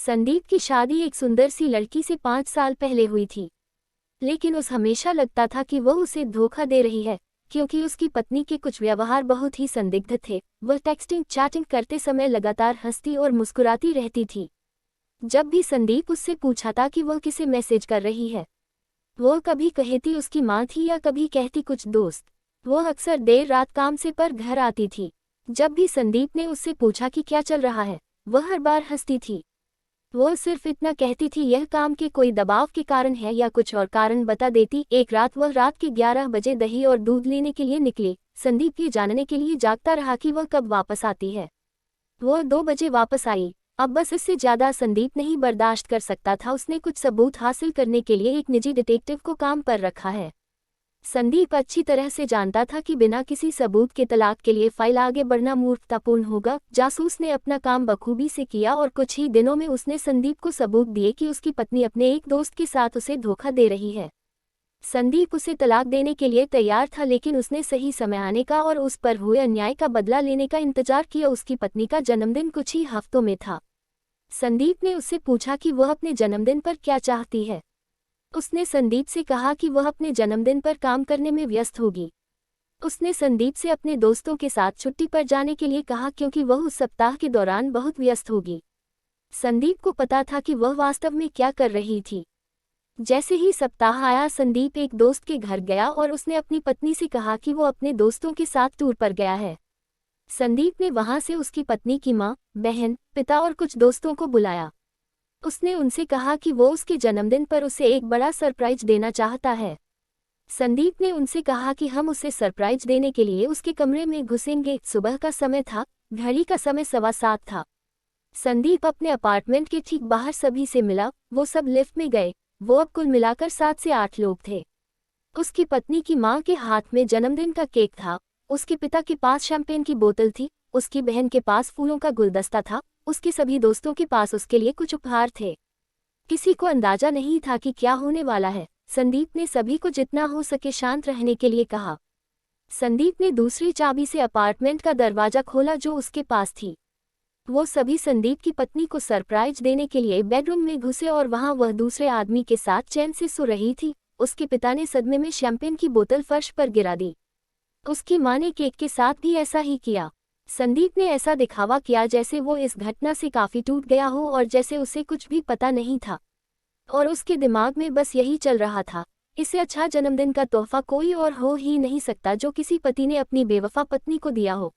संदीप की शादी एक सुंदर सी लड़की से 5 साल पहले हुई थी, लेकिन उस हमेशा लगता था कि वह उसे धोखा दे रही है, क्योंकि उसकी पत्नी के कुछ व्यवहार बहुत ही संदिग्ध थे। वह टेक्सटिंग चैटिंग करते समय लगातार हंसती और मुस्कुराती रहती थी। जब भी संदीप उससे पूछा कि वह किसे मैसेज कर रही है, वह कभी कहती उसकी माँ थी या कभी कहती कुछ दोस्त। वह अक्सर देर रात काम से पर घर आती थी। जब भी संदीप ने उससे पूछा कि क्या चल रहा है, वह हर बार हंसती थी। वह सिर्फ इतना कहती थी यह काम के कोई दबाव के कारण है या कुछ और कारण बता देती। एक रात वह रात के 11 बजे दही और दूध लेने के लिए निकली। संदीप ये जानने के लिए जागता रहा कि वह कब वापस आती है। वह 2 बजे वापस आई। अब बस इससे ज्यादा संदीप नहीं बर्दाश्त कर सकता था। उसने कुछ सबूत हासिल करने के लिए एक निजी डिटेक्टिव को काम पर रखा है। संदीप अच्छी तरह से जानता था कि बिना किसी सबूत के तलाक के लिए फाइल आगे बढ़ना मूर्खतापूर्ण होगा। जासूस ने अपना काम बखूबी से किया और कुछ ही दिनों में उसने संदीप को सबूत दिए कि उसकी पत्नी अपने एक दोस्त के साथ उसे धोखा दे रही है। संदीप उसे तलाक देने के लिए तैयार था, लेकिन उसने सही समय आने का और उस पर हुए अन्याय का बदला लेने का इंतजार किया। उसकी पत्नी का जन्मदिन कुछ ही हफ्तों में था। संदीप ने उससे पूछा कि वह अपने जन्मदिन पर क्या चाहती है। उसने संदीप से कहा कि वह अपने जन्मदिन पर काम करने में व्यस्त होगी। उसने संदीप से अपने दोस्तों के साथ छुट्टी पर जाने के लिए कहा, क्योंकि वह उस सप्ताह के दौरान बहुत व्यस्त होगी। संदीप को पता था कि वह वास्तव में क्या कर रही थी। जैसे ही सप्ताह आया, संदीप एक दोस्त के घर गया और उसने अपनी पत्नी से कहा कि वो अपने दोस्तों के साथ टूर पर गया है। संदीप ने वहां से उसकी पत्नी की मां, बहन, पिता और कुछ दोस्तों को बुलाया। उसने उनसे कहा कि वो उसके जन्मदिन पर उसे एक बड़ा सरप्राइज देना चाहता है। संदीप ने उनसे कहा कि हम उसे सरप्राइज देने के लिए उसके कमरे में घुसेंगे। सुबह का समय था, घड़ी का समय 7:15 था। संदीप अपने अपार्टमेंट के ठीक बाहर सभी से मिला। वो सब लिफ्ट में गए। वो अब कुल मिलाकर 7 से 8 लोग थे। उसकी पत्नी की मां के हाथ में जन्मदिन का केक था। उसके पिता के पास शैंपेन की बोतल थी। उसकी बहन के पास फूलों का गुलदस्ता था। उसके सभी दोस्तों के पास उसके लिए कुछ उपहार थे। किसी को अंदाजा नहीं था कि क्या होने वाला है। संदीप ने सभी को जितना हो सके शांत रहने के लिए कहा। संदीप ने दूसरी चाबी से अपार्टमेंट का दरवाजा खोला जो उसके पास थी। वो सभी संदीप की पत्नी को सरप्राइज देने के लिए बेडरूम में घुसे और वहां वह दूसरे आदमी के साथ चैन से सो रही थी। उसके पिता ने सदमे में शैंपेन की बोतल फर्श पर गिरा दी। उसकी मां ने केक के साथ भी ऐसा ही किया। संदीप ने ऐसा दिखावा किया जैसे वो इस घटना से काफी टूट गया हो और जैसे उसे कुछ भी पता नहीं था, और उसके दिमाग में बस यही चल रहा था, इससे अच्छा जन्मदिन का तोहफा कोई और हो ही नहीं सकता जो किसी पति ने अपनी बेवफा पत्नी को दिया हो।